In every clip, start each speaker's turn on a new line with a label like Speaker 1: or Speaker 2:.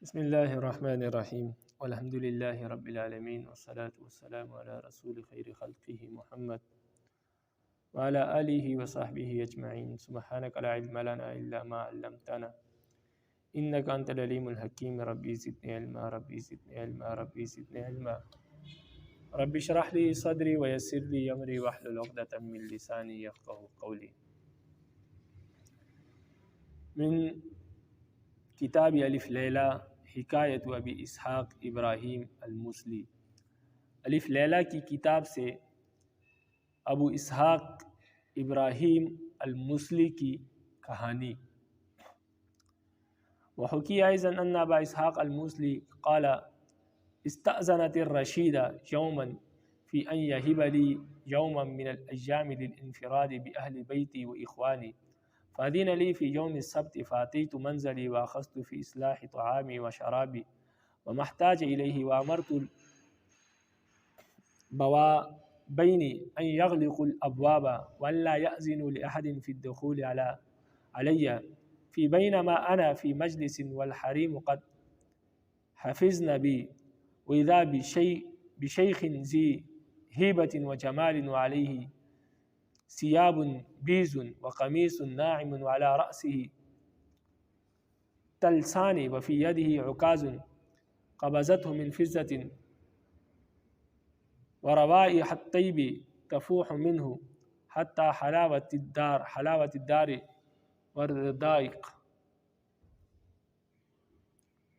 Speaker 1: بسم اللہ الرحمن الرحیم والحمد للہ رب العالمین والصلاة والسلام علی رسول خیر خلقہ محمد وعلی آلہ وصحبہ اجمعین سبحانک لا علم لنا الا ما علمتنا انک انت العلیم الحکیم ربی زدنی علما ربی زدنی علما ربی زدنی علما رب اشرح لی صدری ویسر لی امری واحلل عقدۃ من لسانی یفقهوا قولی من کتاب الف لیلہ حکایت ابی اسحاق ابراہیم الموصلی۔ الف لیلہ کی کتاب سے ابو اسحاق ابراہیم الموصلی کی کہانی۔ وحکی ایضا ان ابا اسحاق الموصلی قال استأذنت الرشید یوما فی ان یہب لی یوما من الایام للانفراد باہل بیتی واخوانی فأذن لي في يوم السبت فأتيت منزلي وأخذت في إصلاح طعامي وشرابي وما احتاج إليه وأمرت البوابين أن يغلقوا الأبواب وأن لا يأذنوا لأحد في الدخول علي في بينما أنا في مجلس والحريم قد حفظن بي وإذا بشيخ ذي هيبة وجمال وعليه ثياب بيز وقميص ناعم وعلى رأسه تلسان وفي يده عكاز قبضته من فضة وروائح الطيب تفوح منه حتى حلاوة الدار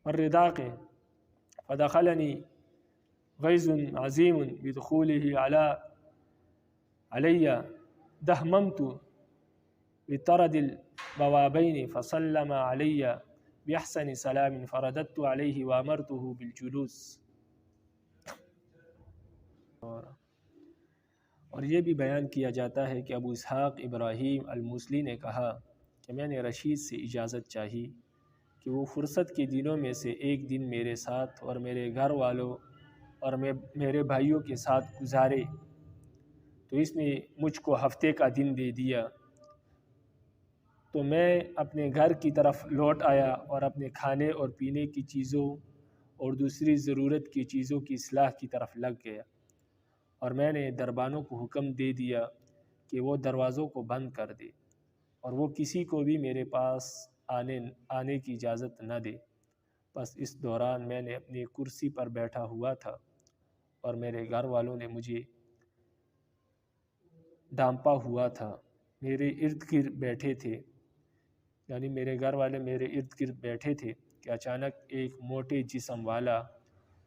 Speaker 1: والرداق فدخلني غيظ عظيم بدخوله علي دهممت بطرد البوابين فسلم علي بأحسن سلام فرددت عليه وأمرته بالجلوس۔ اور یہ بھی بیان کیا جاتا ہے کہ ابو اسحاق ابراہیم الموصلی نے کہا کہ میں نے رشید سے اجازت چاہی کہ وہ فرصت کے دنوں میں سے ایک دن میرے ساتھ اور میرے گھر والوں اور میرے بھائیوں کے ساتھ گزارے، تو اس نے مجھ کو ہفتے کا دن دے دیا، تو میں اپنے گھر کی طرف لوٹ آیا اور اپنے کھانے اور پینے کی چیزوں اور دوسری ضرورت کی چیزوں کی اصلاح کی طرف لگ گیا، اور میں نے دربانوں کو حکم دے دیا کہ وہ دروازوں کو بند کر دے اور وہ کسی کو بھی میرے پاس آنے کی اجازت نہ دے۔ بس اس دوران میں نے اپنی کرسی پر بیٹھا ہوا تھا اور میرے گھر والوں نے مجھے ڈھانپا ہوا تھا، میرے ارد گرد بیٹھے تھے، یعنی میرے گھر والے میرے ارد گرد بیٹھے تھے کہ اچانک ایک موٹے جسم والا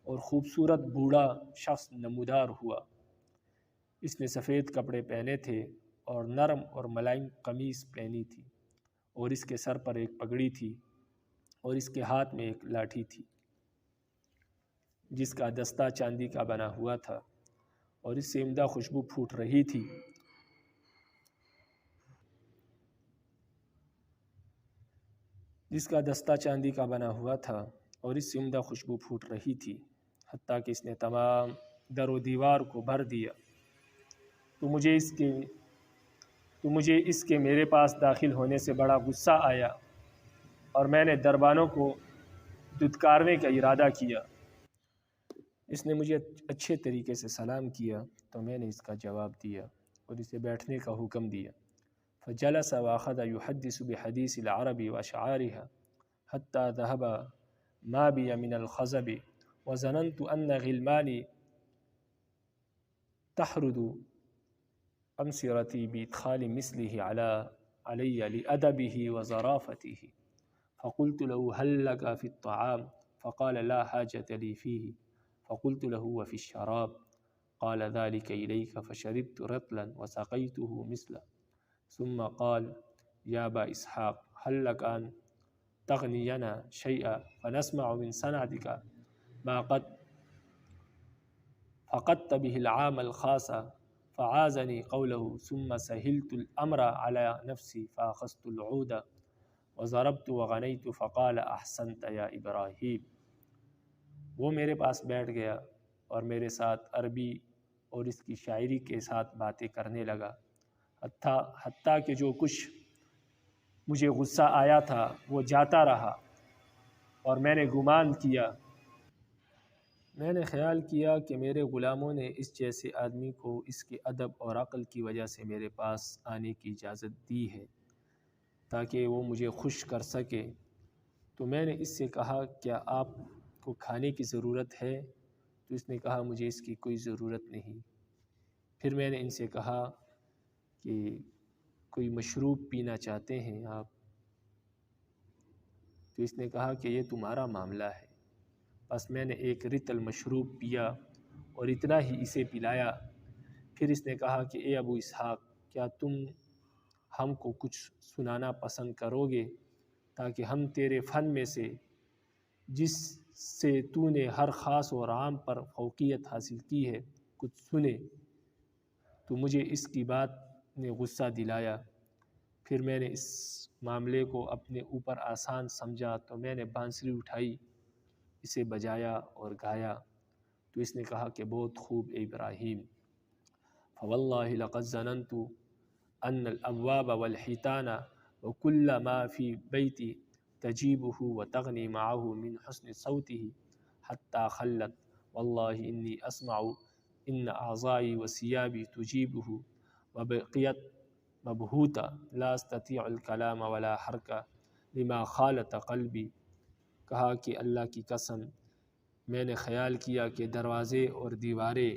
Speaker 1: اور خوبصورت بوڑھا شخص نمودار ہوا۔ اس نے سفید کپڑے پہنے تھے اور نرم اور ملائم قمیص پہنی تھی، اور اس کے سر پر ایک پگڑی تھی اور اس کے ہاتھ میں ایک لاٹھی تھی جس کا دستہ چاندی کا بنا ہوا تھا، اور اس سے عمدہ خوشبو پھوٹ رہی تھی۔ حتیٰ کہ اس نے تمام در و دیوار کو بھر دیا۔ تو مجھے اس کے میرے پاس داخل ہونے سے بڑا غصہ آیا اور میں نے دربانوں کو دھتکارنے کا ارادہ کیا۔ اس نے مجھے اچھے طریقے سے سلام کیا تو میں نے اس کا جواب دیا اور اسے بیٹھنے کا حکم دیا۔ فجلس واخذ يحدث بحديث العرب واشعارها حتى ذهب ما بي من الخزب وظننت ان غلماني تحرد امسرتي بادخال مثله علي لادبه وظرافته، فقلت له هل لك في الطعام؟ فقال لا حاجة لي فيه، فقلت له وفي الشراب؟ قال ذلك إليك، فشربت رطلا وسقيته مثله، ثم قال يا أبا إسحاق هل لك أن تغنينا شيئا فنسمع من صنعتك ما قد فقدت به العام الخاص؟ فعازني قوله ثم سهلت الأمر على نفسي فأخذت العود وضربت وغنيت فقال أحسنت يا إبراهيم۔ وہ میرے پاس بیٹھ گیا اور میرے ساتھ عربی اور اس کی شاعری کے ساتھ باتیں کرنے لگا، حتیٰ کہ جو کچھ مجھے غصہ آیا تھا وہ جاتا رہا، اور میں نے خیال کیا کہ میرے غلاموں نے اس جیسے آدمی کو اس کے ادب اور عقل کی وجہ سے میرے پاس آنے کی اجازت دی ہے تاکہ وہ مجھے خوش کر سکے۔ تو میں نے اس سے کہا کیا آپ کو کھانے کی ضرورت ہے؟ تو اس نے کہا مجھے اس کی کوئی ضرورت نہیں۔ پھر میں نے ان سے کہا کہ کوئی مشروب پینا چاہتے ہیں آپ؟ تو اس نے کہا کہ یہ تمہارا معاملہ ہے۔ بس میں نے ایک رطل مشروب پیا اور اتنا ہی اسے پلایا۔ پھر اس نے کہا کہ اے ابو اسحاق، کیا تم ہم کو کچھ سنانا پسند کرو گے تاکہ ہم تیرے فن میں سے جس سے تو نے ہر خاص اور عام پر فوقیت حاصل کی ہے کچھ سنے؟ تو مجھے اس کی بات نے غصہ دلایا۔ پھر میں نے اس معاملے کو اپنے اوپر آسان سمجھا تو میں نے بانسری اٹھائی، اسے بجایا اور گایا۔ تو اس نے کہا کہ بہت خوب اے ابراہیم، فواللہ لقد ظننت ان الابواب والحیتان وکل ما فی بیتی تجیبہ وتغنی معہ من حسن صوتہ حتی خلت واللہ انی اسمع ان اعضائی وثیابی تجیبہ وبقیت مبہوتا لا استطیع الکلام ولا حرکہ لما خالط قلبی۔ کہا کہ اللہ کی قسم میں نے خیال کیا کہ دروازے اور دیواریں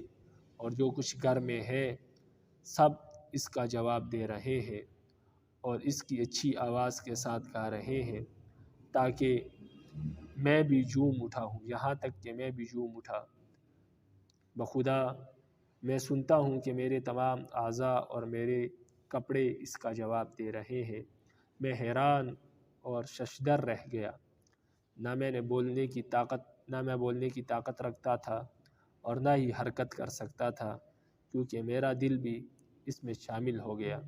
Speaker 1: اور جو کچھ گھر میں ہے سب اس کا جواب دے رہے ہیں اور اس کی اچھی آواز کے ساتھ گا رہے ہیں تاکہ میں بھی جھوم اٹھا ہوں، یہاں تک کہ میں بھی جھوم اٹھا۔ بخدا میں سنتا ہوں کہ میرے تمام اعضاء اور میرے کپڑے اس کا جواب دے رہے ہیں۔ میں حیران اور ششدر رہ گیا، نہ میں بولنے کی طاقت رکھتا تھا اور نہ ہی حرکت کر سکتا تھا کیونکہ میرا دل بھی اس میں شامل ہو گیا۔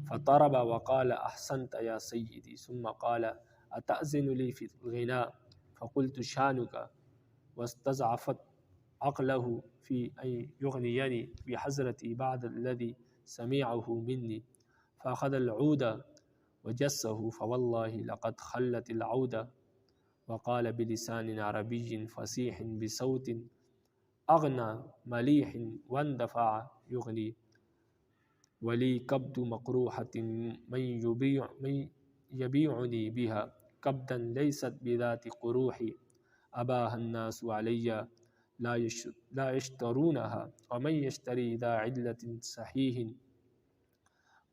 Speaker 1: فطرب وقال احسنت یا سیدی ثم قال اتأذن لی فی الغناء فقلت شانک واستضعفت عقلہ فی ان یغنینی بحضرتی بعد الذی سمعہ منی فاخذ العود وجسہ فواللہ لقد خلت العود وقال بلسان عربی فصیح بصوت اغنى ملیح واندفع یغنی ولی کبد مقروحة من یبیعنی بها کبدا لیست بذات قروح اباها الناس علی لا يشترونها ومن يشتري ذا علة صحیح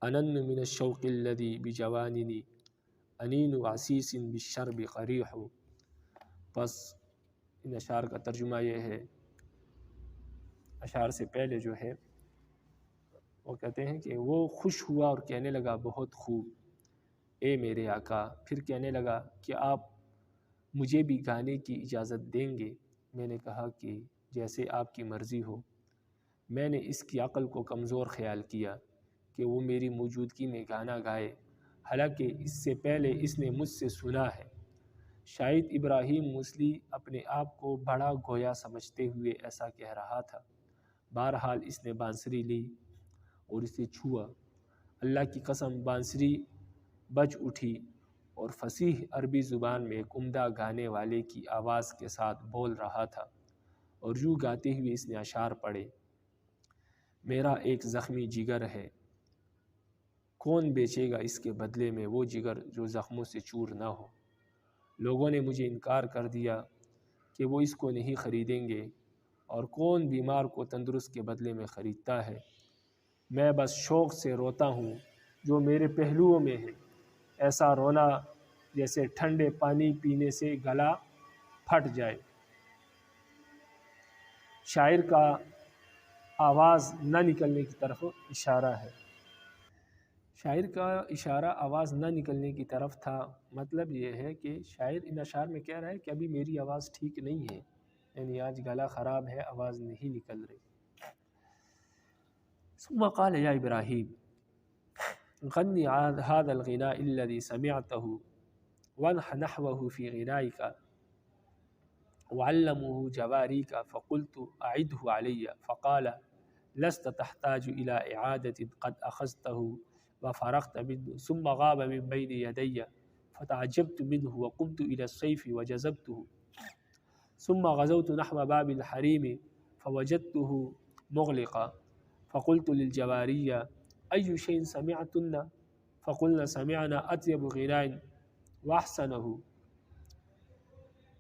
Speaker 1: انن من الشوق الذي بجواننی انین عسیس بالشرب قریح۔ بس ان اشعار کا ترجمہ یہ ہے، اشعار سے پہلے جو ہے وہ کہتے ہیں کہ وہ خوش ہوا اور کہنے لگا بہت خوب اے میرے آقا۔ پھر کہنے لگا کہ آپ مجھے بھی گانے کی اجازت دیں گے؟ میں نے کہا کہ جیسے آپ کی مرضی ہو۔ میں نے اس کی عقل کو کمزور خیال کیا کہ وہ میری موجودگی میں گانا گائے، حالانکہ اس سے پہلے اس نے مجھ سے سنا ہے۔ شاید ابراہیم موصلی اپنے آپ کو بڑا گویا سمجھتے ہوئے ایسا کہہ رہا تھا۔ بہرحال اس نے بانسری لی اور اسے چھوا۔ اللہ کی قسم بانسری بج اٹھی اور فصیح عربی زبان میں ایک عمدہ گانے والے کی آواز کے ساتھ بول رہا تھا، اور یوں گاتے ہوئے اس نے اشعار پڑھے: میرا ایک زخمی جگر ہے، کون بیچے گا اس کے بدلے میں وہ جگر جو زخموں سے چور نہ ہو؟ لوگوں نے مجھے انکار کر دیا کہ وہ اس کو نہیں خریدیں گے، اور کون بیمار کو تندرست کے بدلے میں خریدتا ہے؟ میں بس شوق سے روتا ہوں جو میرے پہلوؤں میں ہے، ایسا رونا جیسے ٹھنڈے پانی پینے سے گلا پھٹ جائے۔ شاعر کا آواز نہ نکلنے کی طرف اشارہ ہے۔ شاعر کا اشارہ آواز نہ نکلنے کی طرف تھا، مطلب یہ ہے کہ شاعر ان اشعار میں کہہ رہا ہے کہ ابھی میری آواز ٹھیک نہیں ہے، یعنی آج گلا خراب ہے، آواز نہیں نکل رہی۔ ثم قال یا ابراہیم غنی هذا الغناء الذي سمعته وانح نحوه في غنائك وعلمه جواريك فقلت أعده علي فقال لست تحتاج إلى إعادة قد أخذته وفرغت منه ثم غاب من بين يدي فتعجبت منه وقمت إلى السيف وجذبته ثم غزوت نحو باب الحريم فوجدته مغلقا فقلت للجوارية أي شيء سمعتن؟ فقلنا سمعنا أطيب غناء وأحسنه.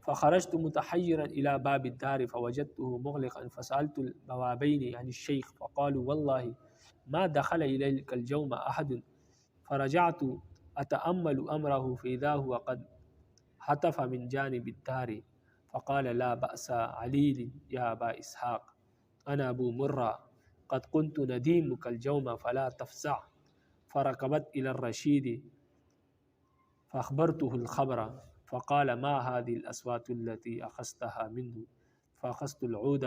Speaker 1: فخرجت متحيرا إلى باب الدار فوجدته مغلقا فسألت البوابين عن الشيخ فقالوا والله ما دخل إليك اليوم أحد. فرجعت أتأمل أمره فإذا هو قد هتف من جانب الدار فقال لا بأس عليل يا أبا إسحاق أنا أبو مرة قد كنت نديمك اليوم فلا تفزع. فركبت إلى الرشيد فأخبرته الخبر فقال ما هذه الأصوات التي أخذتها منه؟ فأخذت العود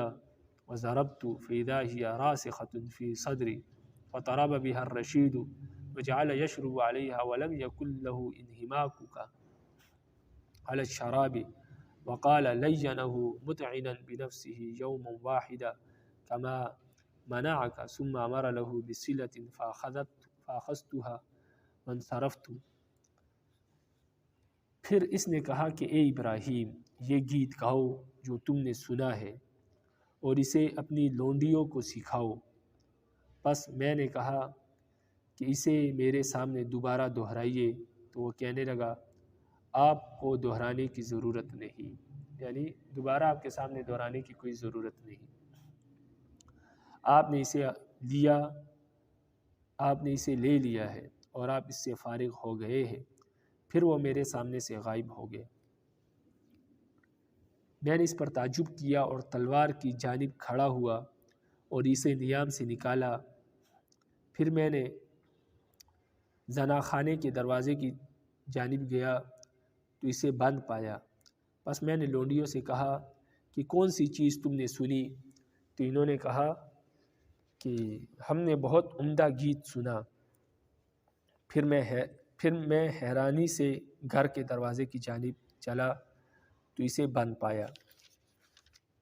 Speaker 1: وضربت فإذا هي راسخة في صدري فضرب بها الرشيد وجعل يشرب عليها ولم يكن له انهماكك على الشراب وقال لينه متعنا بنفسه يوما واحدا كما منعك ثم أمر له بصلة فأخذتها وانصرفت. پھر اس نے کہا کہ اے ابراہیم یہ گیت گاؤ جو تم نے سنا ہے اور اسے اپنی لونڈیوں کو سکھاؤ۔ پس میں نے کہا کہ اسے میرے سامنے دوبارہ دہرائیے تو وہ کہنے لگا آپ کو دہرانے کی ضرورت نہیں، یعنی دوبارہ آپ کے سامنے دہرانے کی کوئی ضرورت نہیں، آپ نے اسے لے لیا ہے اور آپ اس سے فارغ ہو گئے ہیں۔ پھر وہ میرے سامنے سے غائب ہو گئے۔ میں نے اس پر تعجب کیا اور تلوار کی جانب کھڑا ہوا اور اسے نیام سے نکالا۔ پھر میں نے زنا خانے کے دروازے کی جانب گیا تو اسے بند پایا۔ پس میں نے لونڈیوں سے کہا کہ کون سی چیز تم نے سنی؟ تو انہوں نے کہا کہ ہم نے بہت عمدہ گیت سنا۔ پھر میں حیرانی سے گھر کے دروازے کی جانب چلا تو اسے بند پایا۔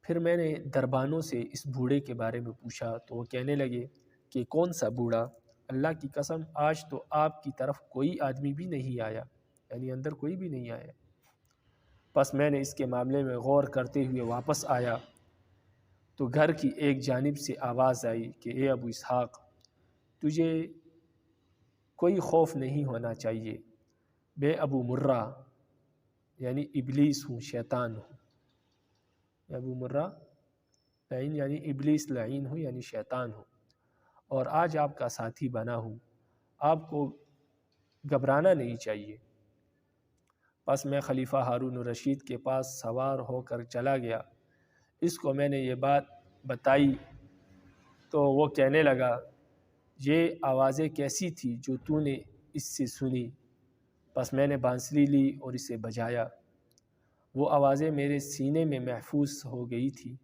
Speaker 1: پھر میں نے دربانوں سے اس بوڑھے کے بارے میں پوچھا تو وہ کہنے لگے کہ کون سا بوڑھا؟ اللہ کی قسم آج تو آپ کی طرف کوئی آدمی بھی نہیں آیا، یعنی اندر کوئی بھی نہیں آیا۔ پس میں نے اس کے معاملے میں غور کرتے ہوئے واپس آیا تو گھر کی ایک جانب سے آواز آئی کہ اے ابو اسحاق تجھے کوئی خوف نہیں ہونا چاہیے، میں ابو مرہ یعنی ابلیس ہوں، شیطان ہوں۔ ابو مرہ لعین یعنی ابلیس لعین ہوں، یعنی شیطان ہوں، اور آج آپ کا ساتھی بنا ہوں، آپ کو گھبرانا نہیں چاہیے۔ پس میں خلیفہ ہارون الرشید کے پاس سوار ہو کر چلا گیا۔ اس کو میں نے یہ بات بتائی تو وہ کہنے لگا یہ آوازیں کیسی تھی جو تو نے اس سے سنی؟ پس میں نے بانسری لی اور اسے بجایا، وہ آوازیں میرے سینے میں محفوظ ہو گئی تھی۔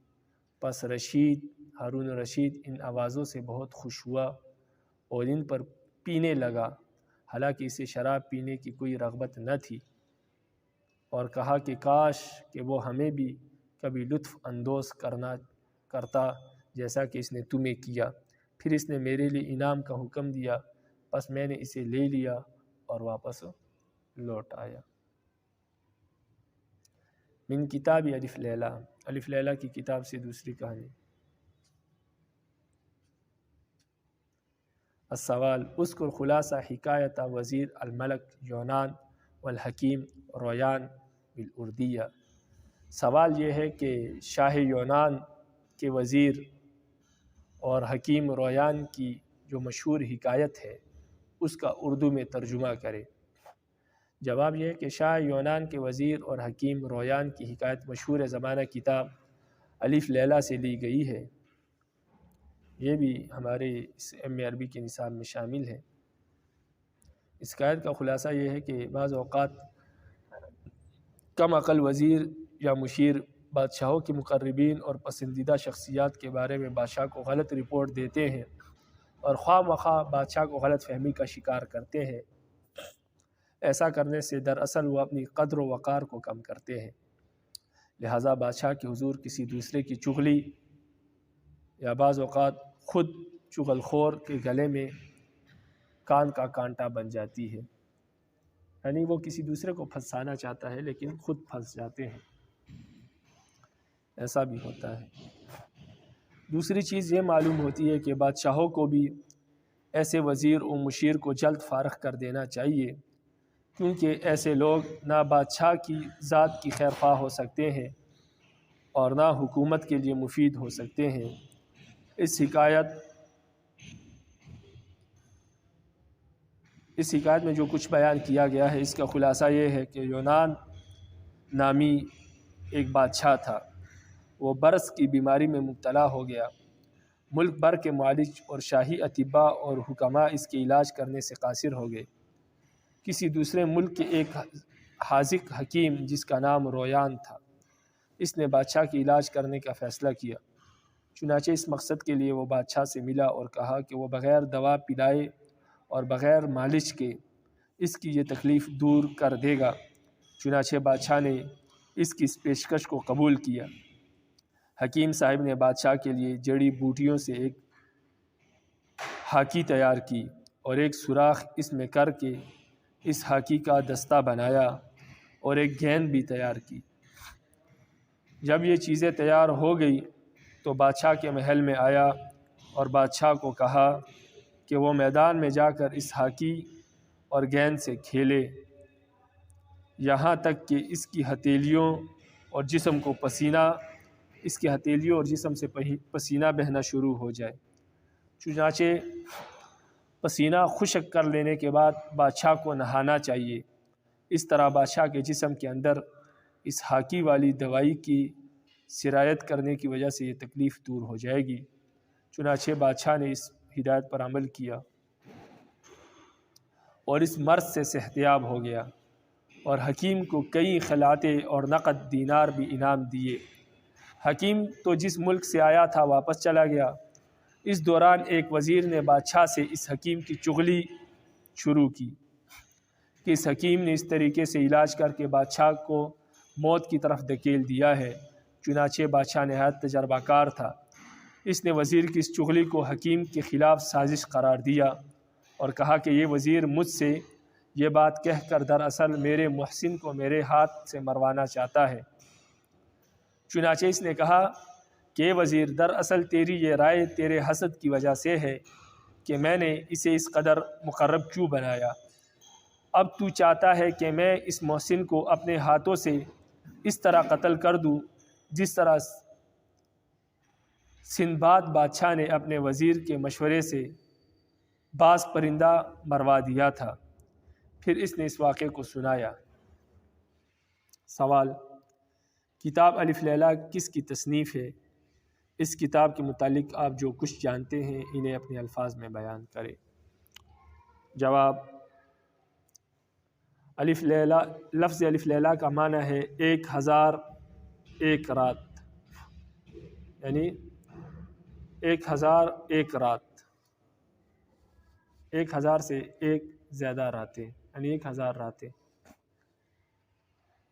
Speaker 1: پس ہارون الرشید ان آوازوں سے بہت خوش ہوا اور ان پر پینے لگا، حالانکہ اسے شراب پینے کی کوئی رغبت نہ تھی، اور کہا کہ کاش کہ وہ ہمیں بھی کبھی لطف اندوز کرتا جیسا کہ اس نے تمہیں کیا۔ پھر اس نے میرے لیے انعام کا حکم دیا، پس میں نے اسے لے لیا اور واپس لوٹ آیا۔ من کتاب الف لیلہ، الف لیلہ کی کتاب سے دوسری کہانی۔ السوال اذکر خلاصہ حکایت وزیر الملک یونان والحکیم رویان بالاردیہ۔ سوال یہ ہے کہ شاہ یونان کے وزیر اور حکیم رویان کی جو مشہور حکایت ہے اس کا اردو میں ترجمہ کرے۔ جواب یہ ہے کہ شاہ یونان کے وزیر اور حکیم رویان کی حکایت مشہور زمانہ کتاب الف لیلہ سے لی گئی ہے۔ یہ بھی ہمارے اس عربی کے نصاب میں شامل ہے۔ اس حکایت کا خلاصہ یہ ہے کہ بعض اوقات کم عقل وزیر یا مشیر بادشاہوں کے مقربین اور پسندیدہ شخصیات کے بارے میں بادشاہ کو غلط رپورٹ دیتے ہیں اور خواہ مخواہ بادشاہ کو غلط فہمی کا شکار کرتے ہیں۔ ایسا کرنے سے دراصل وہ اپنی قدر و وقار کو کم کرتے ہیں، لہٰذا بادشاہ کے حضور کسی دوسرے کی چغلی یا بعض اوقات خود چغل خور کے گلے میں کان کا کانٹا بن جاتی ہے۔ یعنی وہ کسی دوسرے کو پھنسانا چاہتا ہے لیکن خود پھنس جاتے ہیں، ایسا بھی ہوتا ہے۔ دوسری چیز یہ معلوم ہوتی ہے کہ بادشاہوں کو بھی ایسے وزیر و مشیر کو جلد فارغ کر دینا چاہیے، کیونکہ ایسے لوگ نہ بادشاہ کی ذات کی خیر خواہ ہو سکتے ہیں اور نہ حکومت کے لیے مفید ہو سکتے ہیں۔ اس حکایت میں جو کچھ بیان کیا گیا ہے، اس کا خلاصہ یہ ہے کہ یونان نامی ایک بادشاہ تھا، وہ برص کی بیماری میں مبتلا ہو گیا۔ ملک بھر کے معالج اور شاہی اطباء اور حکماء اس کے علاج کرنے سے قاصر ہو گئے۔ کسی دوسرے ملک کے ایک حاذق حکیم جس کا نام رویان تھا، اس نے بادشاہ کی علاج کرنے کا فیصلہ کیا۔ چنانچہ اس مقصد کے لیے وہ بادشاہ سے ملا اور کہا کہ وہ بغیر دوا پلائے اور بغیر مالش کے اس کی یہ تکلیف دور کر دے گا۔ چنانچہ بادشاہ نے اس کی اس پیشکش کو قبول کیا۔ حکیم صاحب نے بادشاہ کے لیے جڑی بوٹیوں سے ایک ہاکی تیار کی اور ایک سوراخ اس میں کر کے اس ہاکی کا دستہ بنایا اور ایک گیند بھی تیار کی۔ جب یہ چیزیں تیار ہو گئی تو بادشاہ کے محل میں آیا اور بادشاہ کو کہا کہ وہ میدان میں جا کر اس ہاکی اور گیند سے کھیلے یہاں تک کہ اس کی ہتھیلیوں اور جسم سے پسینہ بہنا شروع ہو جائے۔ چنانچہ پسینہ خشک کر لینے کے بعد بادشاہ کو نہانا چاہیے۔ اس طرح بادشاہ کے جسم کے اندر اس ہاکی والی دوائی کی سرایت کرنے کی وجہ سے یہ تکلیف دور ہو جائے گی۔ چنانچہ بادشاہ نے اس ہدایت پر عمل کیا اور اس مرض سے صحتیاب ہو گیا، اور حکیم کو کئی خلعتیں اور نقد دینار بھی انعام دیے۔ حکیم تو جس ملک سے آیا تھا واپس چلا گیا۔ اس دوران ایک وزیر نے بادشاہ سے اس حکیم کی چغلی شروع کی کہ اس حکیم نے اس طریقے سے علاج کر کے بادشاہ کو موت کی طرف دھکیل دیا ہے۔ چنانچہ بادشاہ نہایت تجربہ کار تھا، اس نے وزیر کی اس چغلی کو حکیم کے خلاف سازش قرار دیا اور کہا کہ یہ وزیر مجھ سے یہ بات کہہ کر دراصل میرے محسن کو میرے ہاتھ سے مروانا چاہتا ہے۔ چنانچہ اس نے کہا کہ وزیر، دراصل تیری یہ رائے تیرے حسد کی وجہ سے ہے کہ میں نے اسے اس قدر مقرب کیوں بنایا۔ اب تو چاہتا ہے کہ میں اس محسن کو اپنے ہاتھوں سے اس طرح قتل کر دوں جس طرح سندباد بادشاہ نے اپنے وزیر کے مشورے سے باز پرندہ مروا دیا تھا۔ پھر اس نے اس واقعے کو سنایا۔ سوال: کتاب الف لیلا کس کی تصنیف ہے؟ اس کتاب کے متعلق آپ جو کچھ جانتے ہیں انہیں اپنے الفاظ میں بیان کریں۔ جواب: الف لیلا، لفظ الف لیلا کا معنی ہے 1001 رات، یعنی 1001 رات، 1000 سے ایک زیادہ راتیں، یعنی 1000 راتیں۔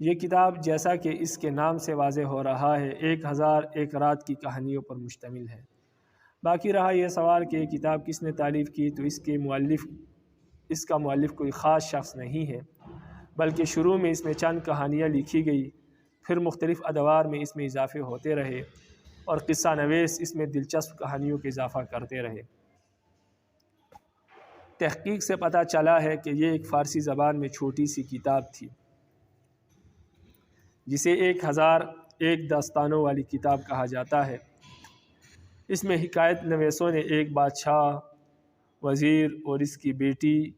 Speaker 1: یہ کتاب جیسا کہ اس کے نام سے واضح ہو رہا ہے 1001 رات کی کہانیوں پر مشتمل ہے۔ باقی رہا یہ سوال کہ یہ کتاب کس نے تالیف کی، تو اس کا مؤلف کوئی خاص شخص نہیں ہے، بلکہ شروع میں اس میں چند کہانیاں لکھی گئی، پھر مختلف ادوار میں اس میں اضافے ہوتے رہے اور قصہ نویس اس میں دلچسپ کہانیوں کا اضافہ کرتے رہے۔ تحقیق سے پتہ چلا ہے کہ یہ ایک فارسی زبان میں چھوٹی سی کتاب تھی جسے 1001 داستانوں والی کتاب کہا جاتا ہے۔ اس میں حکایت نویسوں نے ایک بادشاہ، وزیر اور اس کی بیٹی،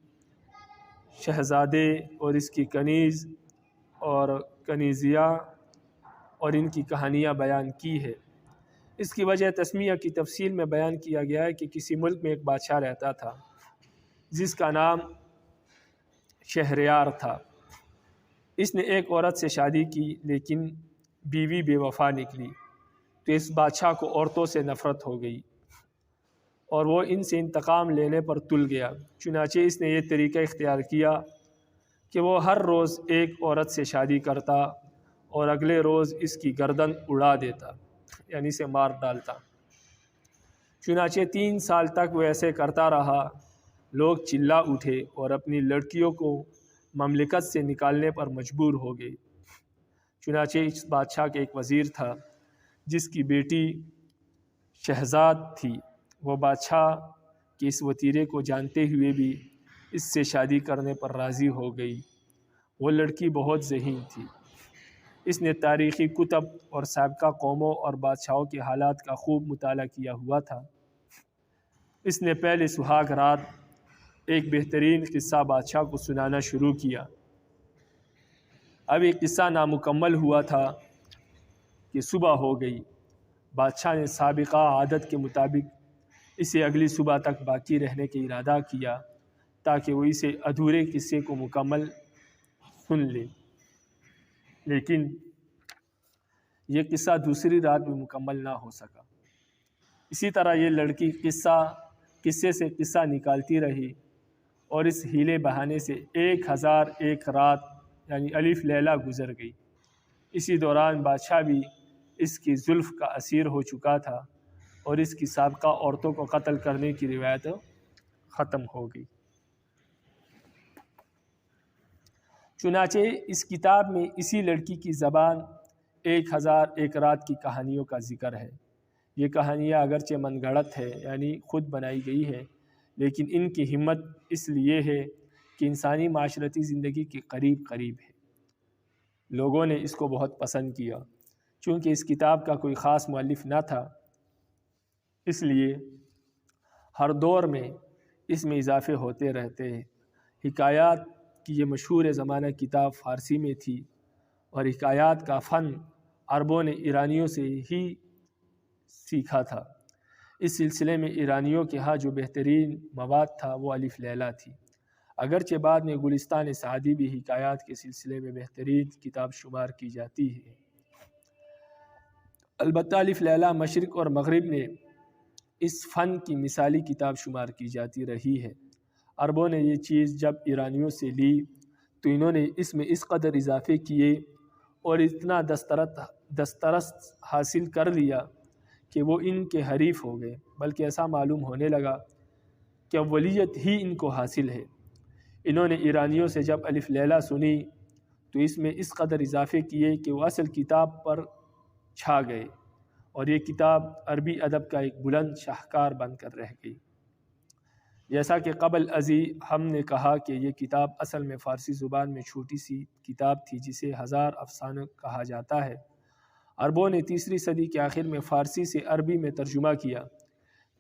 Speaker 1: شہزادے اور اس کی کنیز اور کنیزیہ اور ان کی کہانیاں بیان کی ہے۔ اس کی وجہ تسمیہ کی تفصیل میں بیان کیا گیا ہے کہ کسی ملک میں ایک بادشاہ رہتا تھا جس کا نام شہریار تھا۔ اس نے ایک عورت سے شادی کی لیکن بیوی بے وفا نکلی، تو اس بادشاہ کو عورتوں سے نفرت ہو گئی اور وہ ان سے انتقام لینے پر تل گیا۔ چنانچہ اس نے یہ طریقہ اختیار کیا کہ وہ ہر روز ایک عورت سے شادی کرتا اور اگلے روز اس کی گردن اڑا دیتا، یعنی اسے مار ڈالتا۔ چنانچہ 3 سال تک وہ ایسے کرتا رہا۔ لوگ چلا اٹھے اور اپنی لڑکیوں کو مملکت سے نکالنے پر مجبور ہو گئے۔ چنانچہ اس بادشاہ کے ایک وزیر تھا جس کی بیٹی شہزاد تھی، وہ بادشاہ کے اس وتیرے کو جانتے ہوئے بھی اس سے شادی کرنے پر راضی ہو گئی۔ وہ لڑکی بہت ذہین تھی، اس نے تاریخی کتب اور سابقہ قوموں اور بادشاہوں کے حالات کا خوب مطالعہ کیا ہوا تھا۔ اس نے پہلے سہاگ رات ایک بہترین قصہ بادشاہ کو سنانا شروع کیا۔ اب یہ قصہ نامکمل ہوا تھا کہ صبح ہو گئی۔ بادشاہ نے سابقہ عادت کے مطابق اسے اگلی صبح تک باقی رہنے کا ارادہ کیا تاکہ وہ اسے ادھورے قصے کو مکمل سن لے، لیکن یہ قصہ دوسری رات میں مکمل نہ ہو سکا۔ اسی طرح یہ لڑکی قصے سے قصہ نکالتی رہی اور اس ہیلے بہانے سے 1001 رات یعنی الف لیلہ گزر گئی۔ اسی دوران بادشاہ بھی اس کی زلف کا اسیر ہو چکا تھا اور اس کی سابقہ عورتوں کو قتل کرنے کی روایت ختم ہو گئی۔ چنانچہ اس کتاب میں اسی لڑکی کی زبان 1001 رات کی کہانیوں کا ذکر ہے۔ یہ کہانیاں اگرچہ من گھڑت ہے یعنی خود بنائی گئی ہے، لیکن ان کی ہمت اس لیے ہے کہ انسانی معاشرتی زندگی کے قریب قریب ہے۔ لوگوں نے اس کو بہت پسند کیا۔ چونکہ اس کتاب کا کوئی خاص مؤلف نہ تھا، اس لیے ہر دور میں اس میں اضافے ہوتے رہتے ہیں۔ حکایات کی یہ مشہور زمانہ کتاب فارسی میں تھی، اور حکایات کا فن عربوں نے ایرانیوں سے ہی سیکھا تھا۔ اس سلسلے میں ایرانیوں کے ہاں جو بہترین مواد تھا وہ الف لیلہ تھی، اگرچہ بعد میں گلستان سعدی بھی حکایات کے سلسلے میں بہترین کتاب شمار کی جاتی ہے۔ البتہ الف لیلہ مشرق اور مغرب میں اس فن کی مثالی کتاب شمار کی جاتی رہی ہے۔ عربوں نے یہ چیز جب ایرانیوں سے لی تو انہوں نے اس میں اس قدر اضافے کیے اور اتنا دسترس حاصل کر لیا کہ وہ ان کے حریف ہو گئے، بلکہ ایسا معلوم ہونے لگا کہ اولیت ہی ان کو حاصل ہے۔ انہوں نے ایرانیوں سے جب الف لیلہ سنی تو اس میں اس قدر اضافے کیے کہ وہ اصل کتاب پر چھا گئے، اور یہ کتاب عربی ادب کا ایک بلند شاہکار بن کر رہ گئی۔ جیسا کہ قبل ازیں ہم نے کہا کہ یہ کتاب اصل میں فارسی زبان میں چھوٹی سی کتاب تھی جسے 1000 افسانہ کہا جاتا ہے۔ عربوں نے 3 صدی کے آخر میں فارسی سے عربی میں ترجمہ کیا،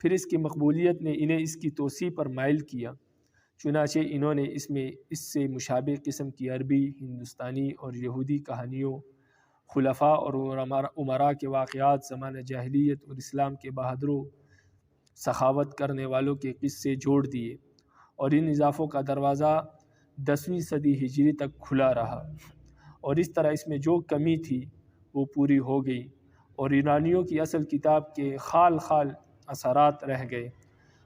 Speaker 1: پھر اس کی مقبولیت نے انہیں اس کی توسیع پر مائل کیا، چنانچہ انہوں نے اس میں اس سے مشابہ قسم کی عربی، ہندوستانی اور یہودی کہانیوں، خلفاء اور امراء کے واقعات، زمانہ جاہلیت اور اسلام کے بہادروں، سخاوت کرنے والوں کے قصے جوڑ دیے، اور ان اضافوں کا دروازہ 10ویں صدی ہجری تک کھلا رہا، اور اس طرح اس میں جو کمی تھی وہ پوری ہو گئی، اور ایرانیوں کی اصل کتاب کے خال خال اثرات رہ گئے،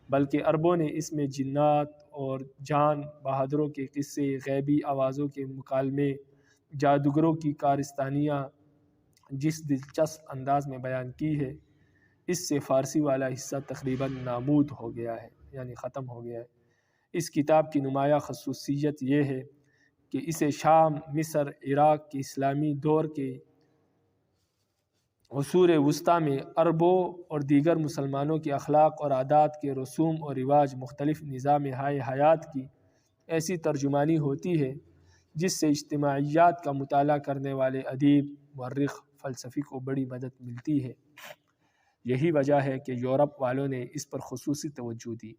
Speaker 1: بلکہ عربوں نے اس میں جنات اور جان بہادروں کے قصے، غیبی آوازوں کے مکالمے، جادوگروں کی کارستانیاں جس دلچسپ انداز میں بیان کی ہے، اس سے فارسی والا حصہ تقریباً نابود ہو گیا ہے، یعنی ختم ہو گیا ہے۔ اس کتاب کی نمایاں خصوصیت یہ ہے کہ اسے شام، مصر، عراق کے اسلامی دور کے عصور وسطیٰ میں عربوں اور دیگر مسلمانوں کے اخلاق اور عادات کے رسوم اور رواج، مختلف نظام حیات کی ایسی ترجمانی ہوتی ہے جس سے اجتماعیات کا مطالعہ کرنے والے ادیب، مورخ، فلسفی کو بڑی مدد ملتی ہے۔ یہی وجہ ہے کہ یورپ والوں نے اس پر خصوصی توجہ دی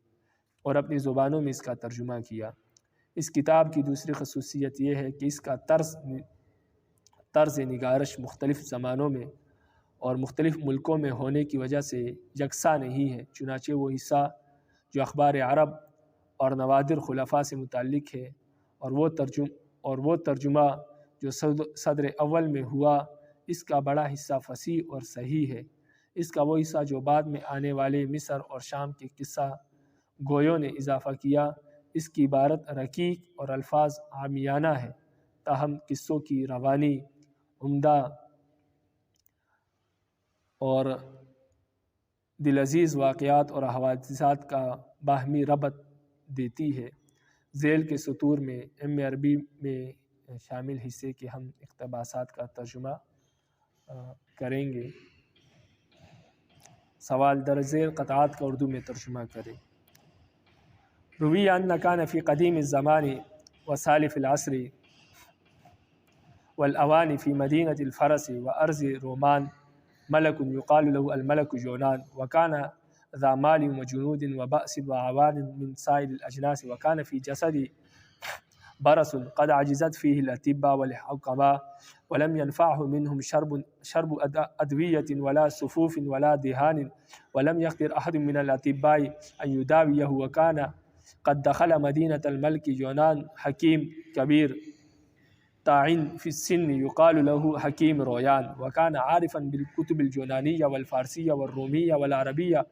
Speaker 1: اور اپنی زبانوں میں اس کا ترجمہ کیا۔ اس کتاب کی دوسری خصوصیت یہ ہے کہ اس کا طرز نگارش مختلف زمانوں میں اور مختلف ملکوں میں ہونے کی وجہ سے یکساں نہیں ہے، چنانچہ وہ حصہ جو اخبار عرب اور نوادر خلفاء سے متعلق ہے اور وہ ترجمہ جو صدر اول میں ہوا، اس کا بڑا حصہ فصیح اور صحیح ہے۔ اس کا وہ حصہ جو بعد میں آنے والے مصر اور شام کے قصہ گویوں نے اضافہ کیا، اس کی عبارت رقیق اور الفاظ عامیانہ ہے، تاہم قصوں کی روانی عمدہ اور دلعزیز واقعات اور حوادثات کا باہمی ربط دیتی ہے۔ ذیل کے سطور میں عربی میں شامل حصے کے ہم اقتباسات کا ترجمہ کریں گے۔ سوال در ذیل قطعات کا اردو میں ترجمہ کریں۔ روی ان کان فی قدیم الزمان وسالف العصر والاوان فی مدینة الفرس وارض رومان ملک یقال له الملک جونان وکان ذا مال وجنود وبأس وعوان من سائر الاجناس وکان فی جسد برص قد عجزت فيه الأطباء والحكماء ولم ينفعه منهم شرب أدوية ولا صفوف ولا دهان ولم يقدر أحد من الأطباء أن يداويه وكان قد دخل مدينة الملك جونان حكيم كبير طاعن في السن يقال له حكيم رويان وكان عارفا بالكتب اليونانية والفارسية والرومية والعربية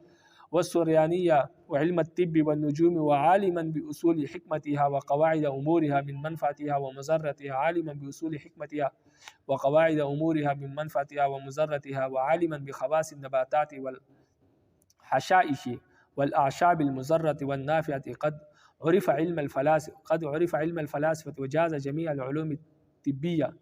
Speaker 1: والسريانية وعلم الطب والنجوم وعالما بأصول حكمتها وقواعد أمورها من منفعتها ومضرتها عالما بأصول حكمتها وقواعد أمورها من منفعتها ومضرتها وعالما بخواص النباتات والحشائش والأعشاب المضرة والنافعة قد عرف علم الفلاسفة وجاز جميع العلوم الطبية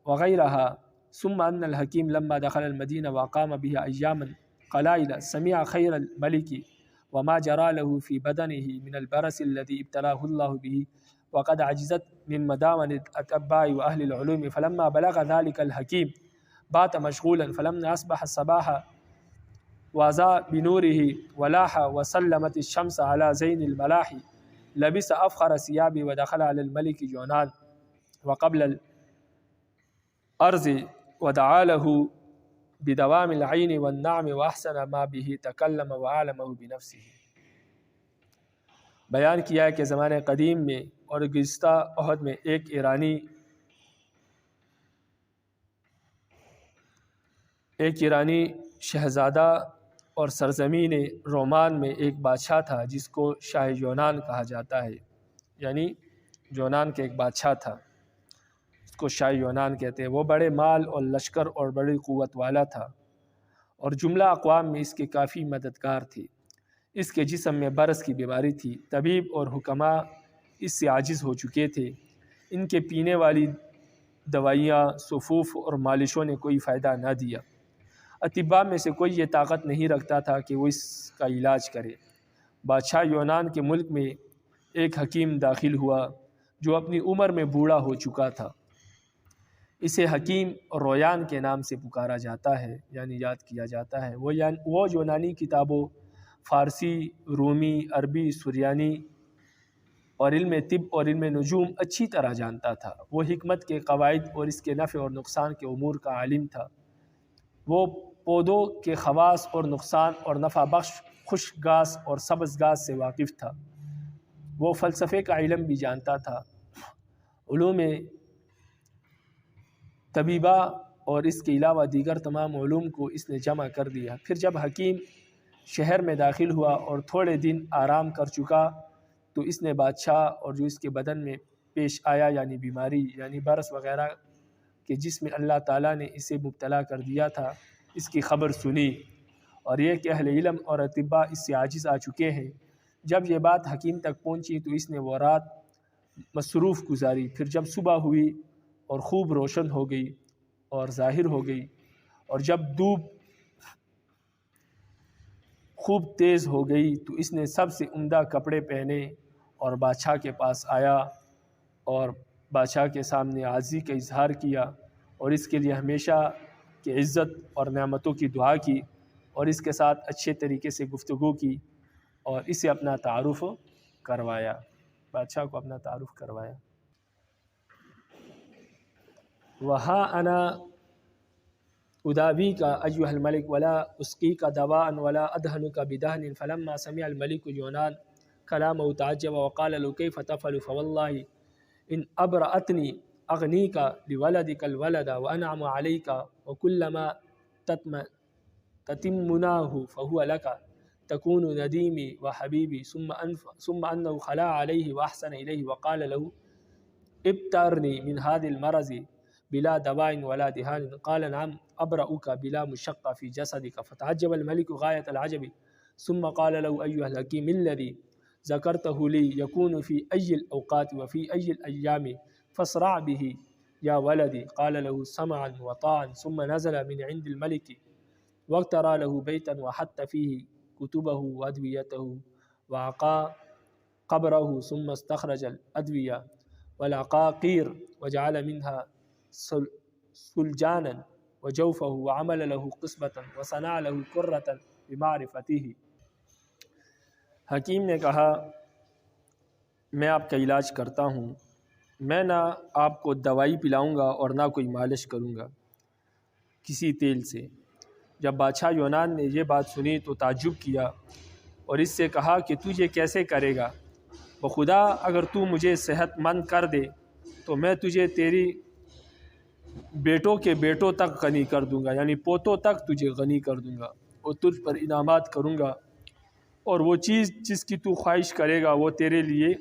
Speaker 1: وغيرها ثم أن الحكيم لما دخل المدينة وقام بها أياما قلائل سمع خير الملك وما جرى له في بدنه من البرص الذي ابتلاه الله به وقد عجزت من مداومة الأطباء وأهل العلوم فلما بلغ ذلك الحكيم بات مشغولا فلما أصبح الصباح وازا بنوره ولاح وسلمت الشمس على زين الملاح لبس أفخر ثيابه ودخل على الملك جونان وقبل الأرض ودعا له بدوام العين والنعم وأحسن ما به تکلم وعلمه بنفسه۔ بیان کیا ہے کہ زمانے قدیم میں اور گزشتہ عہد میں ایک ایرانی شہزادہ اور سرزمین رومان میں ایک بادشاہ تھا جس کو شاہ یونان کہا جاتا ہے، یعنی یونان کے ایک بادشاہ تھا، اس کو شاہ یونان کہتے ہیں۔ وہ بڑے مال اور لشکر اور بڑی قوت والا تھا اور جملہ اقوام میں اس کے کافی مددگار تھے۔ اس کے جسم میں برص کی بیماری تھی، طبیب اور حکماء اس سے عاجز ہو چکے تھے، ان کے پینے والی دوائیاں، صفوف اور مالشوں نے کوئی فائدہ نہ دیا۔ اطباء میں سے کوئی یہ طاقت نہیں رکھتا تھا کہ وہ اس کا علاج کرے۔ بادشاہ یونان کے ملک میں ایک حکیم داخل ہوا جو اپنی عمر میں بوڑھا ہو چکا تھا۔ اسے حکیم رویان کے نام سے پکارا جاتا ہے، یعنی یاد کیا جاتا ہے۔ وہ یونانی کتابوں، فارسی، رومی، عربی، سریانی اور علم طب اور علم نجوم اچھی طرح جانتا تھا۔ وہ حکمت کے قواعد اور اس کے نفع اور نقصان کے امور کا عالم تھا۔ وہ پودوں کے خواص اور نقصان اور نفع بخش خشک گھاس اور سبز گھاس سے واقف تھا۔ وہ فلسفے کا علم بھی جانتا تھا۔ علوم طبیبہ اور اس کے علاوہ دیگر تمام علوم کو اس نے جمع کر دیا۔ پھر جب حکیم شہر میں داخل ہوا اور تھوڑے دن آرام کر چکا تو اس نے بادشاہ اور جو اس کے بدن میں پیش آیا، یعنی بیماری، یعنی برص وغیرہ کہ جس میں اللہ تعالیٰ نے اسے مبتلا کر دیا تھا، اس کی خبر سنی اور یہ کہ اہل علم اور اطباء اس سے عاجز آ چکے ہیں۔ جب یہ بات حکیم تک پہنچی تو اس نے وہ رات مصروف گزاری۔ پھر جب صبح ہوئی اور خوب روشن ہو گئی اور ظاہر ہو گئی اور جب دھوپ خوب تیز ہو گئی تو اس نے سب سے عمدہ کپڑے پہنے اور بادشاہ کے پاس آیا اور بادشاہ کے سامنے عاجزی کا اظہار کیا اور اس کے لیے ہمیشہ کی عزت اور نعمتوں کی دعا کی اور اس کے ساتھ اچھے طریقے سے گفتگو کی اور اسے اپنا تعارف کروایا، بادشاہ کو اپنا تعارف کروایا۔ وَهَا أَنَا أُدَاوِيكَ أَيُّهَا الْمَلِكُ وَلَا أُسْقِيكَ دَوَاءً وَلَا أَدْهَنُكَ بِدَهْنٍ فَلَمَّا سَمِعَ الْمَلِكُ جونان كلامه تعجب وقال له كيف تفعل فوالله إن أبرأتني أغنيك لولدك الولد وأنعم عليك وكلما تتمناه فهو لك تكون نديمي وحبيبي ثم أنه خلا عليه وأحسن إليه وقال له ابترني من هذه المرض بلا دواء ولا دهان قال نعم أبرأك بلا مشقة في جسدك فتعجب الملك غاية العجب ثم قال له أيها الحكيم الذي ذکرتہ لی یکون فی ای الاوقات وفی ای الایام فاسرع به یا ولدی قال له سمعا وطاعا ثم نزل من عند الملك واقترى له بيتا وحط فيه كتبه وأدويته وعقى قبره ثم استخرج الأدوية والعقاقير وجعل منها سلجانا وجوفه وعمل له قصبة وصنع له كرة بمعرفته۔ حکیم نے کہا میں آپ کا علاج کرتا ہوں، میں نہ آپ کو دوائی پلاؤں گا اور نہ کوئی مالش کروں گا کسی تیل سے۔ جب بادشاہ یونان نے یہ بات سنی تو تعجب کیا اور اس سے کہا کہ تو یہ کیسے کرے گا؟ بخدا اگر تو مجھے صحت مند کر دے تو میں تجھے تیری بیٹوں کے بیٹوں تک غنی کر دوں گا، یعنی پوتوں تک تجھے غنی کر دوں گا اور تجھ پر انعامات کروں گا، اور وہ چیز جس کی تو خواہش کرے گا وہ تیرے لیے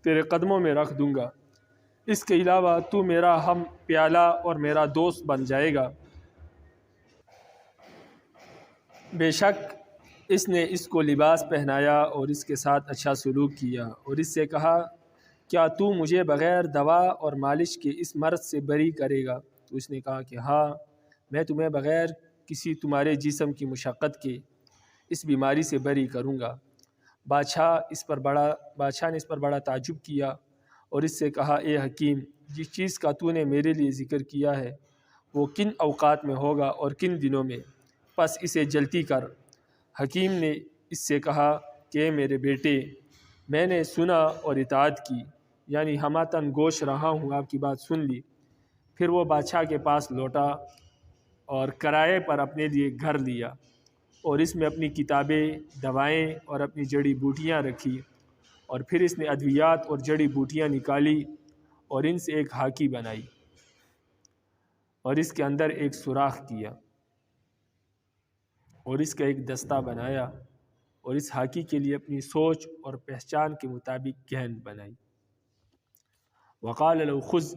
Speaker 1: تیرے قدموں میں رکھ دوں گا۔ اس کے علاوہ تو میرا ہم پیالہ اور میرا دوست بن جائے گا۔ بے شک اس نے اس کو لباس پہنایا اور اس کے ساتھ اچھا سلوک کیا اور اس سے کہا کیا تو مجھے بغیر دوا اور مالش کے اس مرض سے بری کرے گا؟ تو اس نے کہا کہ ہاں، میں تمہیں بغیر کسی تمہارے جسم کی مشقت کے اس بیماری سے بری کروں گا۔ بادشاہ نے اس پر بڑا تعجب کیا اور اس سے کہا اے حکیم، جس چیز کا تو نے میرے لیے ذکر کیا ہے وہ کن اوقات میں ہوگا اور کن دنوں میں، پس اسے جلدی کر۔ حکیم نے اس سے کہا کہ اے میرے بیٹے، میں نے سنا اور اطاعت کی، یعنی ہماتن گوش رہا ہوں، آپ کی بات سن لی۔ پھر وہ بادشاہ کے پاس لوٹا اور کرائے پر اپنے لیے گھر لیا اور اس میں اپنی کتابیں، دوائیں اور اپنی جڑی بوٹیاں رکھی، اور پھر اس نے ادویات اور جڑی بوٹیاں نکالی اور ان سے ایک ہاکی بنائی اور اس کے اندر ایک سوراخ کیا اور اس کا ایک دستہ بنایا اور اس ہاکی کے لیے اپنی سوچ اور پہچان کے مطابق گہن بنائی۔ وقال لو خذ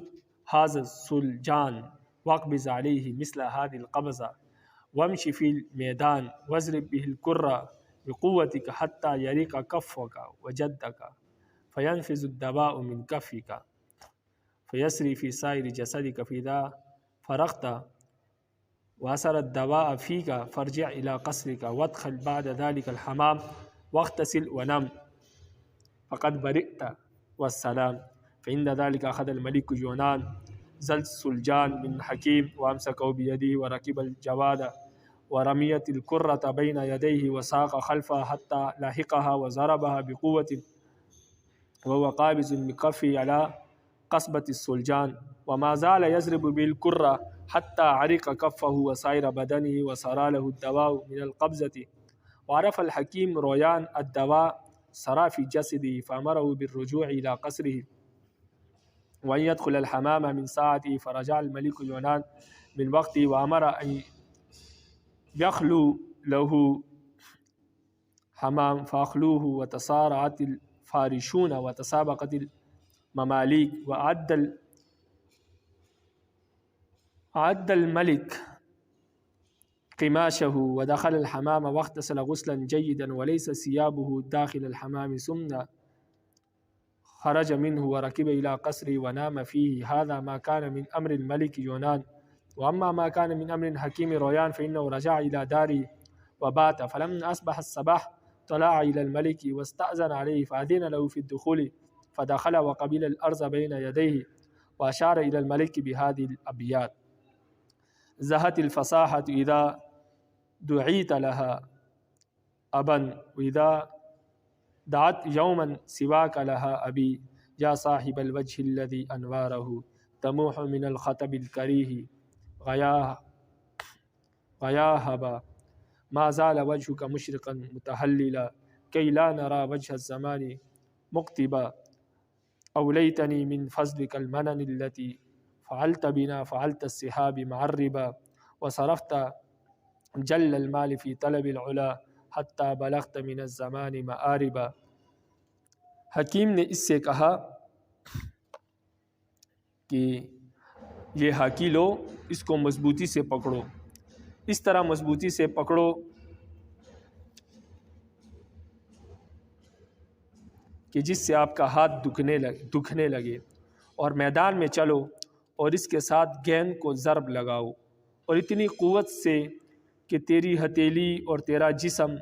Speaker 1: هذا السلجان واقبض عليه مثل هذه القبضة وامشي في الميدان واضرب به الكرة بقوتك حتى يريق كفك وجدك فينفذ الدواء من كفك فيسري في سائر جسدك فإذا فرغت وأثر الدواء فيك فارجع إلى قصرك وادخل بعد ذلك الحمام واغتسل ونم فقد برئت والسلام۔ فعند ذلك أخذ الملك يونان ذا السلجان من الحكيم وأمسكه بيده وركب الجواد ورميت الكرة بين يديه وساق خلفها حتى لاحقها وضربها بقوة وهو قابض بكفه على قصبة السلجان وما زال يضرب بالكرة حتى عرق كفه وسائر بدنه وسرى له الدواء من القبضة وعرف الحكيم رويان الدواء سرى في جسده فأمره بالرجوع إلى قصره وأن يدخل الحمام من ساعته فرجع الملك يونان من وقته وأمر أن يخلو له حمام فأخلوه وتصارعت الفارشون وتسابقت المماليك وأعد الملك قماشه ودخل الحمام واغتسل غسلا جيدا وليس ثيابه داخل الحمام ثم خرج منه وركب إلى قصره ونام فيه۔ هذا ما كان من أمر الملك يونان، وأما ما كان من أمر حكيم رويان فإنه رجع إلى داره وبات، فلما أصبح الصباح طلع إلى الملك واستأذن عليه فأذن له في الدخول فدخل وقبل الأرض بين يديه وأشار إلى الملك بهذه الأبيات: زهت الفصاحة إذا دعيت لها أبا وإذا دعت يوما سواك لها أبي يا صاحب الوجه الذي أنواره تموح من الخطب الكريه غياهبا ما زال وجهك مشرقا متهللا كي لا نرى وجه الزمان مقتبا أوليتني من فضلك المنن التي فعلت بنا فعلت السحاب معربا وصرفت جل المال في طلب العلا حتى بلغت من الزمان مآربا۔ حکیم نے اس سے کہا کہ یہ ہاکی لو، اس کو مضبوطی سے پکڑو، اس طرح مضبوطی سے پکڑو کہ جس سے آپ کا ہاتھ دکھنے لگے، اور میدان میں چلو اور اس کے ساتھ گیند کو ضرب لگاؤ، اور اتنی قوت سے کہ تیری ہتھیلی اور تیرا جسم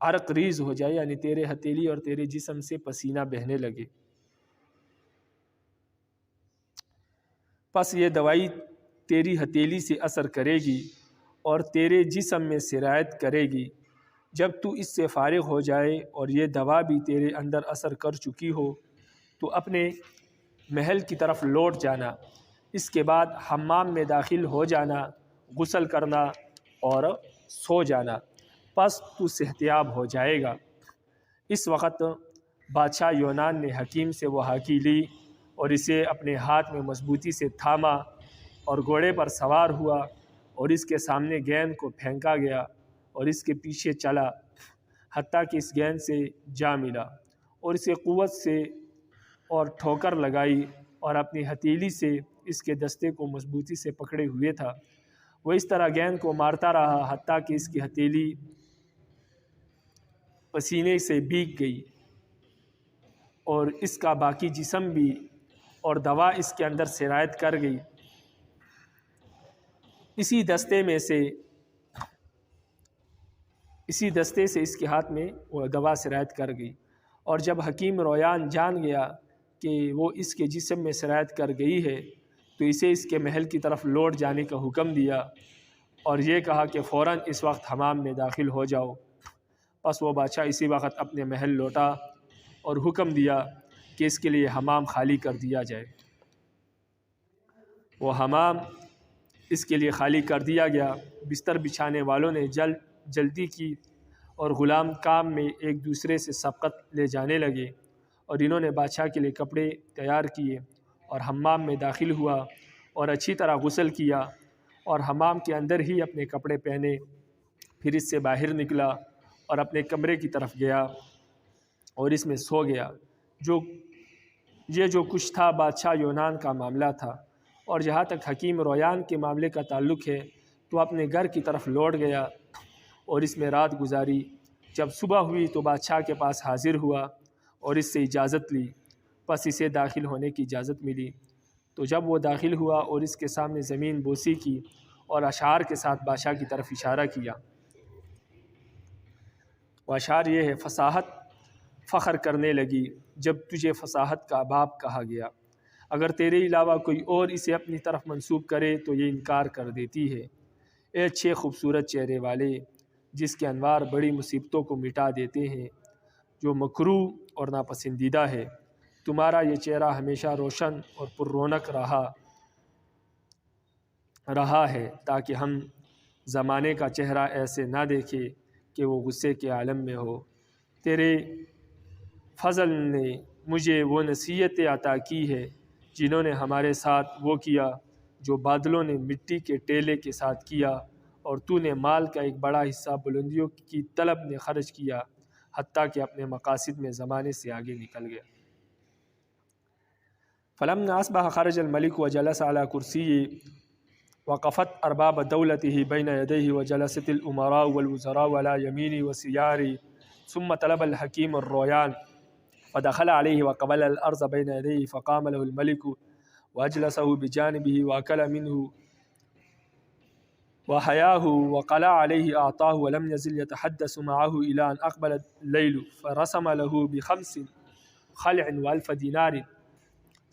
Speaker 1: عرق ریز ہو جائے، یعنی تیرے ہتھیلی اور تیرے جسم سے پسینہ بہنے لگے۔ پس یہ دوائی تیری ہتھیلی سے اثر کرے گی اور تیرے جسم میں سرایت کرے گی۔ جب تو اس سے فارغ ہو جائے اور یہ دوا بھی تیرے اندر اثر کر چکی ہو تو اپنے محل کی طرف لوٹ جانا، اس کے بعد حمام میں داخل ہو جانا، غسل کرنا اور سو جانا، پس تو صحتیاب ہو جائے گا۔ اس وقت بادشاہ یونان نے حکیم سے وہ ہاکی لی اور اسے اپنے ہاتھ میں مضبوطی سے تھاما اور گھوڑے پر سوار ہوا، اور اس کے سامنے گیند کو پھینکا گیا اور اس کے پیچھے چلا حتیٰ کہ اس گیند سے جا ملا اور اسے قوت سے اور ٹھوکر لگائی، اور اپنی ہتھیلی سے اس کے دستے کو مضبوطی سے پکڑے ہوئے تھا۔ وہ اس طرح گیند کو مارتا رہا حتیٰ کہ اس کی ہتھیلی پسینے سے بھیگ گئی اور اس کا باقی جسم بھی، اور دوا اس کے اندر سرایت کر گئی۔ اسی دستے سے اس کے ہاتھ میں وہ دوا سرایت کر گئی، اور جب حکیم رویان جان گیا کہ وہ اس کے جسم میں سرایت کر گئی ہے تو اسے اس کے محل کی طرف لوٹ جانے کا حکم دیا، اور یہ کہا کہ فوراً اس وقت حمام میں داخل ہو جاؤ۔ پس وہ بادشاہ اسی وقت اپنے محل لوٹا اور حکم دیا کہ اس کے لیے حمام خالی کر دیا جائے۔ وہ حمام اس کے لیے خالی کر دیا گیا۔ بستر بچھانے والوں نے جلدی کی اور غلام کام میں ایک دوسرے سے سبقت لے جانے لگے، اور انہوں نے بادشاہ کے لیے کپڑے تیار کیے اور حمام میں داخل ہوا اور اچھی طرح غسل کیا، اور حمام کے اندر ہی اپنے کپڑے پہنے، پھر اس سے باہر نکلا اور اپنے کمرے کی طرف گیا اور اس میں سو گیا۔ جو کچھ تھا بادشاہ یونان کا معاملہ تھا، اور جہاں تک حکیم رویان کے معاملے کا تعلق ہے تو اپنے گھر کی طرف لوٹ گیا اور اس میں رات گزاری۔ جب صبح ہوئی تو بادشاہ کے پاس حاضر ہوا اور اس سے اجازت لی، پس اسے داخل ہونے کی اجازت ملی۔ تو جب وہ داخل ہوا اور اس کے سامنے زمین بوسی کی اور اشعار کے ساتھ بادشاہ کی طرف اشارہ کیا۔ وہ اشعار یہ ہے: فصاحت فخر کرنے لگی جب تجھے فصاحت کا باپ کہا گیا، اگر تیرے علاوہ کوئی اور اسے اپنی طرف منسوب کرے تو یہ انکار کر دیتی ہے۔ اے اچھے خوبصورت چہرے والے، جس کے انوار بڑی مصیبتوں کو مٹا دیتے ہیں، جو مکروہ اور ناپسندیدہ ہے، تمہارا یہ چہرہ ہمیشہ روشن اور پر رونق رہا ہے، تاکہ ہم زمانے کا چہرہ ایسے نہ دیکھے کہ وہ غصے کے عالم میں ہو۔ تیرے فضل نے مجھے وہ نصیحتیں عطا کی ہے جنہوں نے ہمارے ساتھ وہ کیا جو بادلوں نے مٹی کے ٹیلے کے ساتھ کیا، اور تو نے مال کا ایک بڑا حصہ بلندیوں کی طلب میں خرچ کیا حتیٰ کہ اپنے مقاصد میں زمانے سے آگے نکل گیا۔ فلما اصبح خرج الملك وجلس على كرسيه وقفت ارباب دولته بين يديه وجلست الامراء والوزراء على يمينه وسياره، ثم طلب الحكيم الرويان فدخل عليه وقبل الارض بين يديه، فقام له الملك واجلسه بجانبه واكل منه وحياه وقلع عليه اعطاه، ولم يزل يتحدث معه الى ان اقبل الليل، فرسم له ب5 خلع و1000 دينار،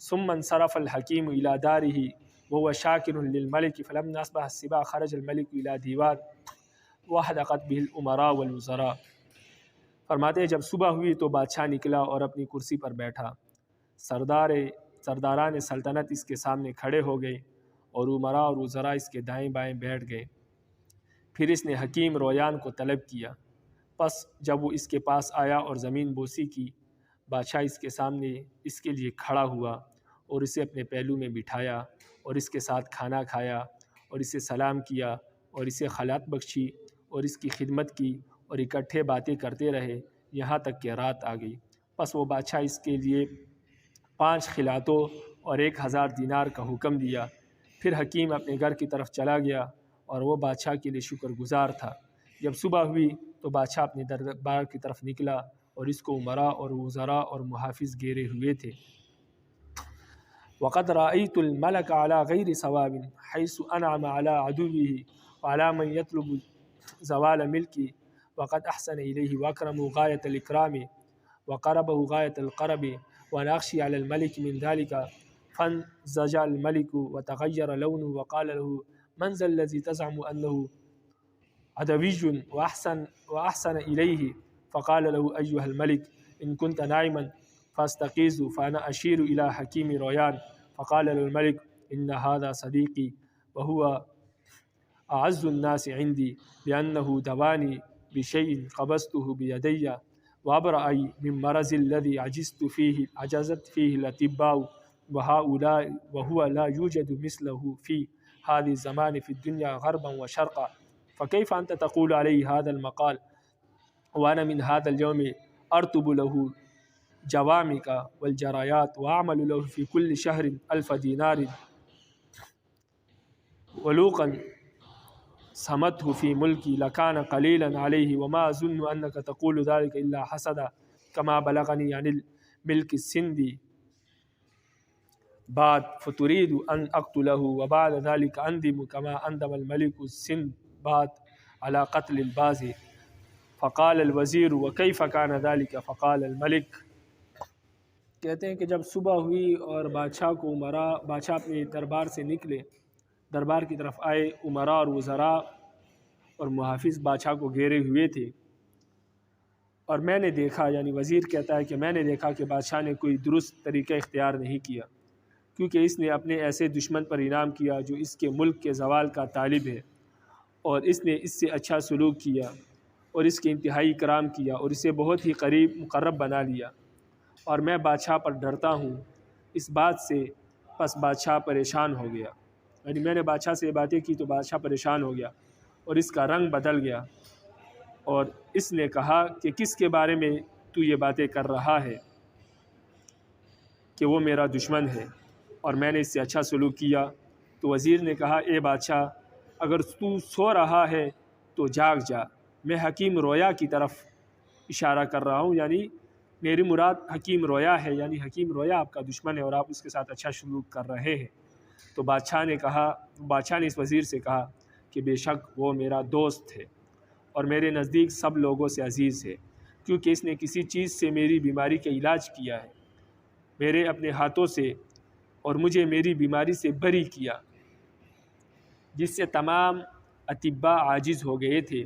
Speaker 1: ثم انصرف الحكيم الى داره وهو شاكر للملك، فلما اصبح الصباح خرج الملك الى ديوان وحدقت به الامراء والوزراء۔ فرماتے ہیں جب صبح ہوئی تو بادشاہ نکلا اور اپنی کرسی پر بیٹھا، سرداران سلطنت اس کے سامنے کھڑے ہو گئے اور امراء اور وزراء اس کے دائیں بائیں بیٹھ گئے۔ پھر اس نے حکیم رویان کو طلب کیا، پس جب وہ اس کے پاس آیا اور زمین بوسی کی، بادشاہ اس کے سامنے اس کے لیے کھڑا ہوا اور اسے اپنے پہلو میں بٹھایا اور اس کے ساتھ کھانا کھایا اور اسے سلام کیا اور اسے خلعت بخشی اور اس کی خدمت کی، اور اکٹھے باتیں کرتے رہے یہاں تک کہ رات آ گئی۔ پس وہ بادشاہ اس کے لیے 5 خلعتوں اور 1000 دینار کا حکم دیا۔ پھر حکیم اپنے گھر کی طرف چلا گیا اور وہ بادشاہ کے لیے شکر گزار تھا۔ جب صبح ہوئی تو بادشاہ اپنے دربار کی طرف نکلا اور اس کو عمرا اور وزراء اور محافظ گھیرے ہوئے تھے۔ وقد رأيت الملك على غير صواب حيث أنعم على عدوه وعلى من يطلب زوال ملكه، وقد أحسن إليه وأكرمه غاية الإكرام وقربه غاية القرب، وأنا أخشي على الملك من ذلك. فانزجر الملك وتغير لونه وقال له: من ذا الذي تزعم أنه عدوي وأحسن إليه؟ فقال له: أيها الملك، إن كنت نائما فاستيقظ فأنا أشير إلى حكيم رويان. فقال له الملك: إن هذا صديقي وهو أعز الناس عندي، لأنه دواني بشيء قبضته بيدي وأبرأني من مرض الذي عجزت فيه الأطباء، وهو لا يوجد مثله في هذا الزمان في الدنيا غربا وشرقا. فكيف أنت تقول عليه هذا المقال وأنا من هذا اليوم أرتب له جوامك والجرايات وأعمل له في كل شهر 1000 دينار، ولوقا سمته في ملكي لكان قليلا عليه، وما أظن أنك تقول ذلك إلا حسدا، كما بلغني عن الملك السندي بعد فتريد أن أقتله، وبعد ذلك أندم كما أندم الملك السند بعد على قتل البازي. فقال الوزیر وكيف كان ذلك؟ فقال الملك. کہتے ہیں کہ جب صبح ہوئی اور بادشاہ اپنے دربار سے نکلے، دربار کی طرف آئے، عمراء اور وزراء اور محافظ بادشاہ کو گھیرے ہوئے تھے، اور میں نے دیکھا، یعنی وزیر کہتا ہے کہ میں نے دیکھا کہ بادشاہ نے کوئی درست طریقہ اختیار نہیں کیا، کیونکہ اس نے اپنے ایسے دشمن پر انعام کیا جو اس کے ملک کے زوال کا طالب ہے، اور اس نے اس سے اچھا سلوک کیا اور اس کے انتہائی اکرام کیا اور اسے بہت ہی قریب مقرب بنا لیا، اور میں بادشاہ پر ڈرتا ہوں اس بات سے۔ پس بادشاہ پریشان ہو گیا، یعنی میں نے بادشاہ سے یہ باتیں کی تو بادشاہ پریشان ہو گیا اور اس کا رنگ بدل گیا، اور اس نے کہا کہ کس کے بارے میں تو یہ باتیں کر رہا ہے کہ وہ میرا دشمن ہے اور میں نے اس سے اچھا سلوک کیا؟ تو وزیر نے کہا: اے بادشاہ، اگر تو سو رہا ہے تو جاگ جا، میں حکیم رویا کی طرف اشارہ کر رہا ہوں، یعنی میری مراد حکیم رویا ہے، یعنی حکیم رویا آپ کا دشمن ہے اور آپ اس کے ساتھ اچھا سلوک کر رہے ہیں۔ تو بادشاہ نے اس وزیر سے کہا کہ بے شک وہ میرا دوست ہے اور میرے نزدیک سب لوگوں سے عزیز ہے، کیونکہ اس نے کسی چیز سے میری بیماری کا علاج کیا ہے میرے اپنے ہاتھوں سے، اور مجھے میری بیماری سے بری کیا جس سے تمام اطباء عاجز ہو گئے تھے،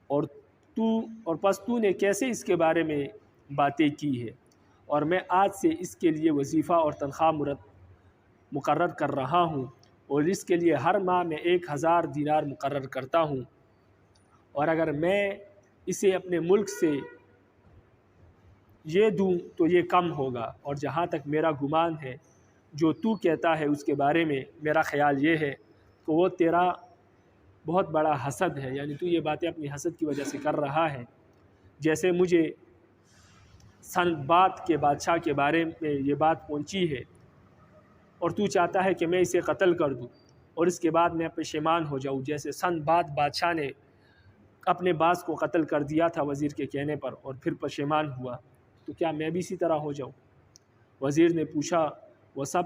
Speaker 1: اور پس تو نے کیسے اس کے بارے میں باتیں کی ہے، اور میں آج سے اس کے لیے وظیفہ اور تنخواہ مقرر کر رہا ہوں، اور اس کے لیے ہر ماہ میں 1000 دینار مقرر کرتا ہوں، اور اگر میں اسے اپنے ملک سے یہ دوں تو یہ کم ہوگا، اور جہاں تک میرا گمان ہے جو تو کہتا ہے اس کے بارے میں میرا خیال یہ ہے کہ وہ تیرا بہت بڑا حسد ہے، یعنی تو یہ باتیں اپنی حسد کی وجہ سے کر رہا ہے، جیسے مجھے سنباد کے بادشاہ کے بارے میں یہ بات پہنچی ہے، اور تو چاہتا ہے کہ میں اسے قتل کر دوں اور اس کے بعد میں پشیمان ہو جاؤں، جیسے سنباد بادشاہ نے اپنے باز کو قتل کر دیا تھا وزیر کے کہنے پر اور پھر پشیمان ہوا، تو کیا میں بھی اسی طرح ہو جاؤں؟ وزیر نے پوچھا وہ سب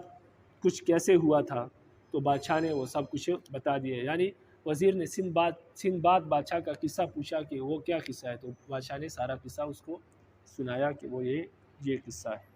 Speaker 1: کچھ کیسے ہوا تھا؟ تو بادشاہ نے وہ سب کچھ بتا دیا، یعنی وزیر نے سنباد بادشاہ کا قصہ پوچھا کہ وہ کیا قصہ ہے، تو بادشاہ نے سارا قصہ اس کو سنایا کہ وہ یہ قصہ ہے۔